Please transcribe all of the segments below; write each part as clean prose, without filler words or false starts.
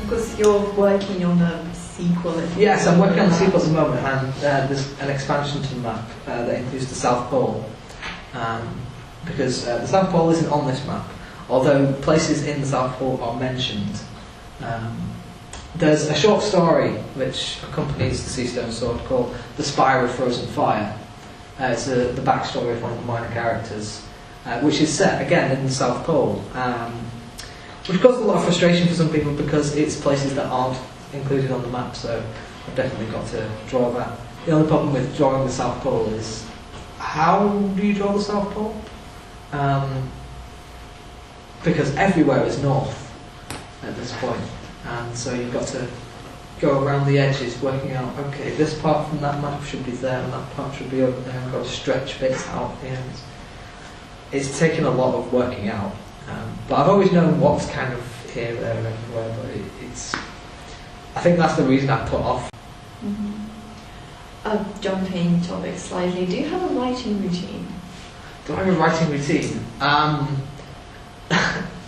because you're working on a sequel. Yes, I'm working on the sequel at the moment, and there's an expansion to the map that includes the South Pole. Because the South Pole isn't on this map, although places in the South Pole are mentioned. There's a short story which accompanies the Sea Stone Sword called The Spire of Frozen Fire. It's the backstory of one of the minor characters, which is set again in the South Pole, which caused a lot of frustration for some people because it's places that aren't included on the map, so I've definitely got to draw that. The only problem with drawing the South Pole is, how do you draw the South Pole? Because everywhere is north at this point, and so you've got to go around the edges, working out, okay, this part from that map should be there, and that part should be over there. I've got to stretch bits out at the end. It's taken a lot of working out, but I've always known what's kind of here, there, and everywhere. But it's, I think that's the reason I put off. Jumping topic slightly, do you have a writing routine? Do I have a writing routine?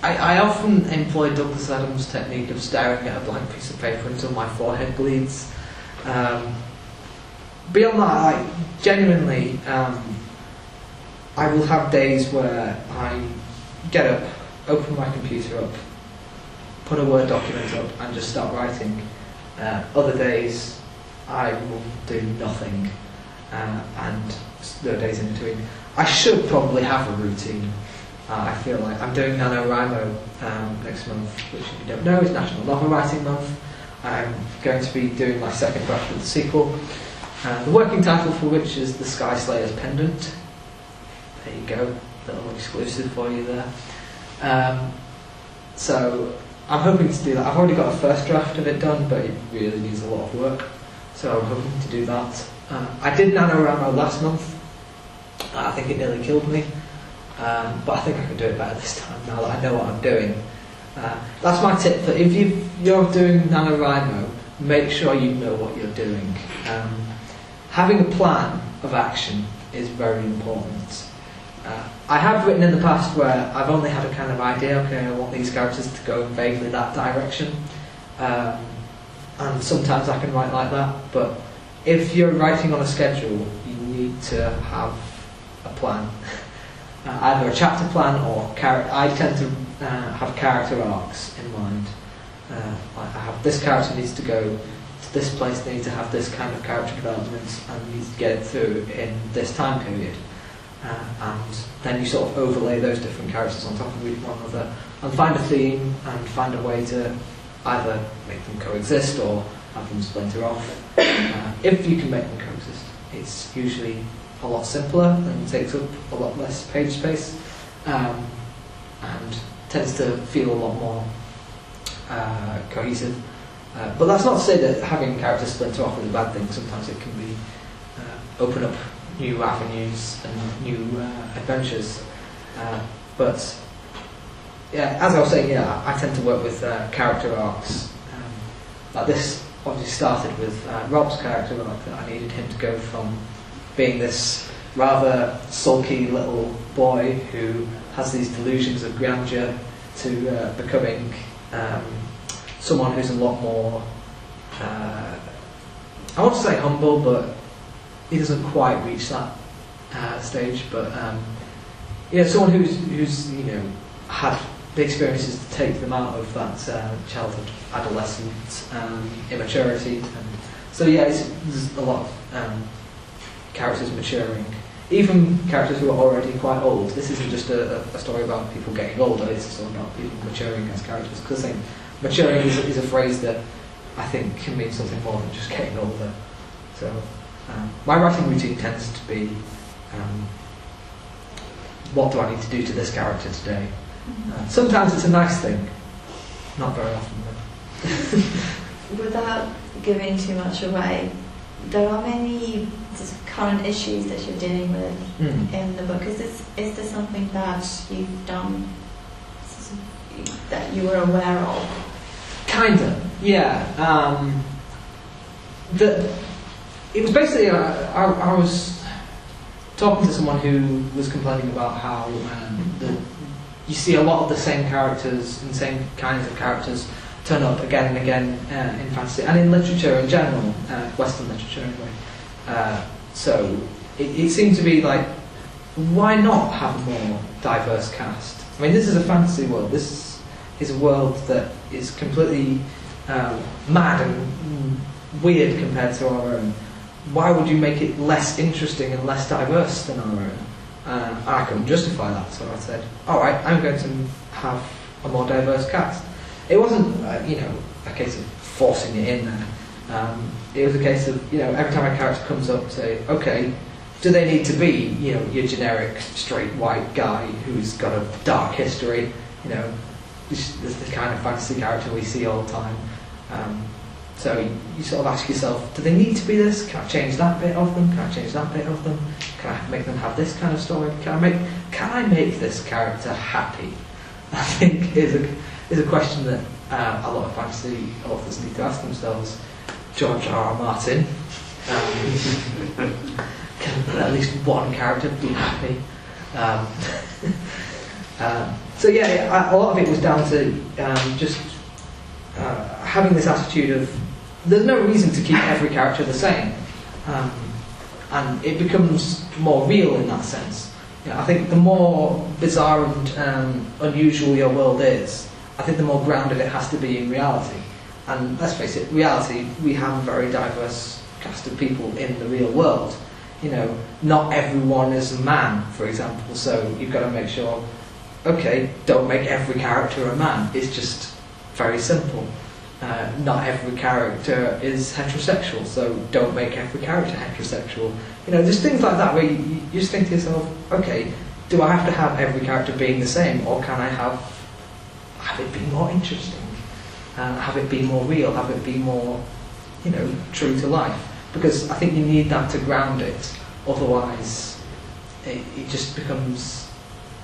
I often employ Douglas Adams' technique of staring at a blank piece of paper until my forehead bleeds. Beyond that, genuinely, I will have days where I get up, open my computer up, put a Word document up and just start writing. Other days I will do nothing, and there are days in between. I should probably have a routine. I feel like I'm doing NaNoWriMo next month, which, if you don't know, is National Novel Writing Month. I'm going to be doing my second draft of the sequel, the working title for which is The Sky Slayer's Pendant. There you go, little exclusive for you there. So I'm hoping to do that. I've already got a first draft of it done, but it really needs a lot of work, so I'm hoping to do that. I did NaNoWriMo last month. I think it nearly killed me. But I think I can do it better this time now that I know what I'm doing. That's my tip, that if you're doing NaNoWriMo, make sure you know what you're doing. Having a plan of action is very important. I have written in the past where I've only had a kind of idea, okay, I want these characters to go in vaguely that direction. And sometimes I can write like that, but if you're writing on a schedule, you need to have a plan. Either a chapter plan or I tend to have character arcs in mind. Like I have this character needs to go to this place, they need to have this kind of character development and needs to get it through in this time period. And then you sort of overlay those different characters on top of one another and find a theme and find a way to either make them coexist or have them splinter off. If you can make them coexist, it's usually a lot simpler and takes up a lot less page space, and tends to feel a lot more cohesive. But that's not to say that having characters splinter off is a bad thing. Sometimes it can be open up new avenues and new adventures. But yeah, as I was saying, yeah, I tend to work with character arcs. Like this obviously started with Rob's character arc, that I needed him to go from being this rather sulky little boy who has these delusions of grandeur to becoming someone who's a lot more, I want to say humble, but he doesn't quite reach that stage. But yeah, someone who's had the experiences to take them out of that childhood, adolescent immaturity, and so yeah, there's a lot of characters maturing, even characters who are already quite old. This isn't just a story about people getting older, it's a story about people maturing as characters, because I think maturing is a phrase that I think can mean something more than just getting older. So my writing routine tends to be, what do I need to do to this character today? Sometimes it's a nice thing, not very often though. Without giving too much away, there are many current issues that you're dealing with in the book. Is this something that you've done, that you were aware of? Kinda, yeah. It was basically, I was talking to someone who was complaining about how you see a lot of the same characters and same kinds of characters turn up again and again in fantasy and in literature in general, Western literature anyway. So it seemed to be like, why not have a more diverse cast? I mean, this is a fantasy world. This is a world that is completely mad and weird compared to our own. Why would you make it less interesting and less diverse than our own? I couldn't justify that, so I said, all right, I'm going to have a more diverse cast. It wasn't, a case of forcing it in there. It was a case of, every time a character comes up, say, okay, do they need to be, your generic straight white guy who's got a dark history? This is the kind of fantasy character we see all the time. So you sort of ask yourself, do they need to be this? Can I change that bit of them? Can I change that bit of them? Can I make them have this kind of story? Can I make this character happy? I think is a question that a lot of fantasy authors need to ask themselves. George R.R. Martin, can at least one character be happy? So yeah, a lot of it was down to just having this attitude of there's no reason to keep every character the same, and it becomes more real in that sense. I think the more bizarre and unusual your world is, I think the more grounded it has to be in reality. And let's face it, reality, we have a very diverse cast of people in the real world. Not everyone is a man, for example, so you've got to make sure, okay, don't make every character a man. It's just very simple. Not every character is heterosexual, so don't make every character heterosexual. Just things like that where you just think to yourself, okay, do I have to have every character being the same, or can I have it be more interesting? Have it be more real, have it be more, true to life? Because I think you need that to ground it, otherwise it just becomes,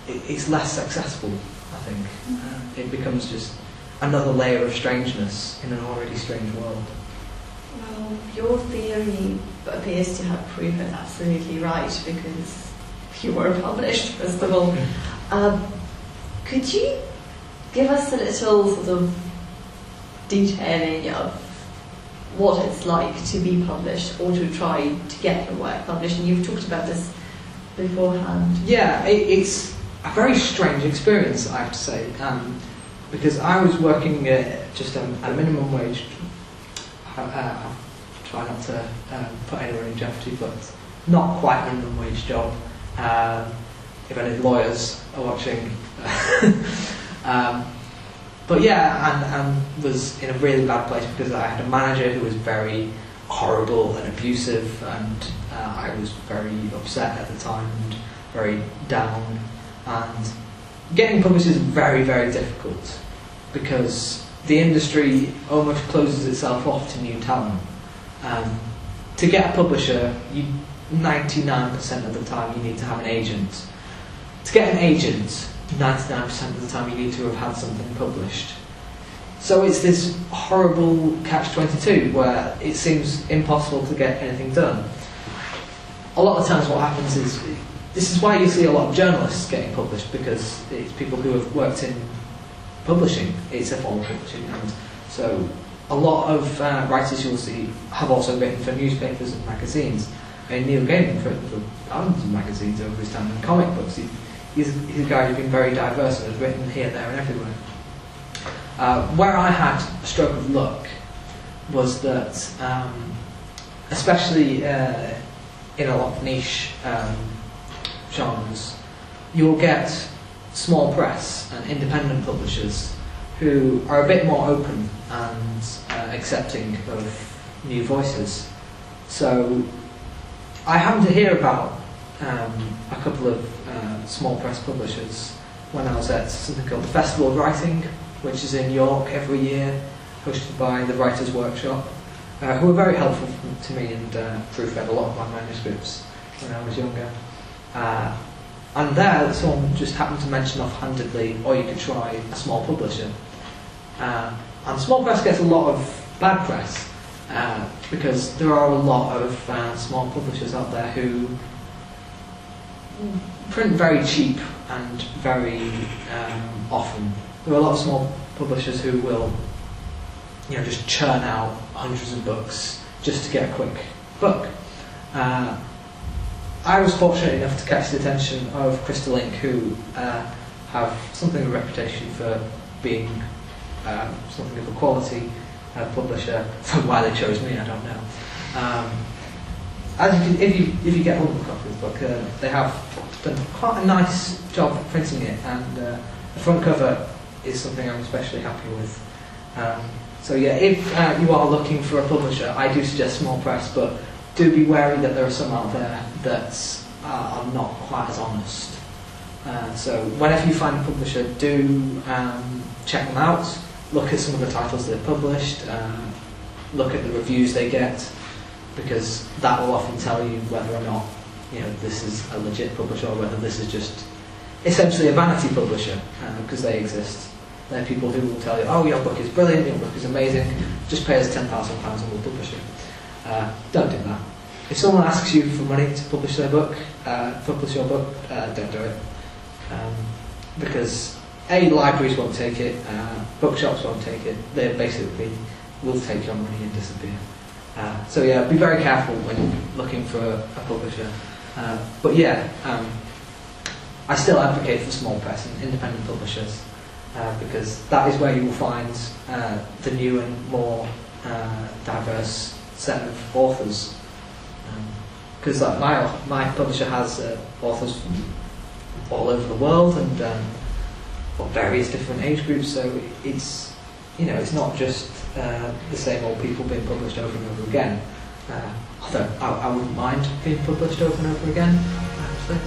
it's less successful, I think. It becomes just another layer of strangeness in an already strange world. Well, your theory appears to have proven absolutely right, because you were published, first of all. Could you give us a little sort of detailing of what it's like to be published or to try to get your work published? And you've talked about this beforehand. Yeah, it's a very strange experience, I have to say, because I was working just at a minimum wage. I try not to put anyone in jeopardy, but not quite a minimum wage job. If any lawyers are watching. But yeah, and was in a really bad place because I had a manager who was very horrible and abusive, and I was very upset at the time and very down. And getting published is very, very difficult because the industry almost closes itself off to new talent. To get a publisher, 99% of the time you need to have an agent. To get an agent, 99% of the time you need to have had something published. So it's this horrible catch-22 where it seems impossible to get anything done. A lot of times what happens is, this is why you see a lot of journalists getting published, because it's people who have worked in publishing, it's a form of publishing, and so a lot of writers you'll see have also written for newspapers and magazines. And Neil Gaiman's written for thousands of magazines over his time, and comic books. He's a guy who's been very diverse and has written here, there and everywhere. Where I had a stroke of luck was that, especially in a lot of niche genres, you'll get small press and independent publishers who are a bit more open and accepting of new voices. So I happened to hear about a couple of small press publishers when I was at something called the Festival of Writing, which is in York every year, hosted by the Writers' Workshop, who were very helpful to me and proofread a lot of my manuscripts when I was younger. And there, someone just happened to mention offhandedly, or you could try a small publisher. And small press gets a lot of bad press, because there are a lot of small publishers out there who print very cheap and very often. There are a lot of small publishers who will just churn out hundreds of books just to get a quick book. I was fortunate enough to catch the attention of Crystal Inc., who have something of a reputation for being something of a quality publisher. Why they chose me, I don't know. If you get hold of a copy of the book, they have done quite a nice job of printing it, and the front cover is something I'm especially happy with. So yeah, if you are looking for a publisher, I do suggest small press, but do be wary that there are some out there that are not quite as honest. So whenever you find a publisher, do check them out, look at some of the titles they've published, look at the reviews they get, because that will often tell you whether or not this is a legit publisher or whether this is just essentially a vanity publisher, because they exist. They're people who will tell you, oh, your book is brilliant, your book is amazing, just pay us £10,000 and we'll publish it. Don't do that. If someone asks you for money to publish their book, publish your book, don't do it. Because libraries won't take it, bookshops won't take it. They basically will take your money and disappear. So yeah, be very careful when looking for a publisher. But yeah, I still advocate for small press and independent publishers, because that is where you will find the new and more diverse set of authors. Because my publisher has authors from all over the world and of various different age groups, so it's not just the same old people being published over and over again. Although I wouldn't mind being published over and over again, actually.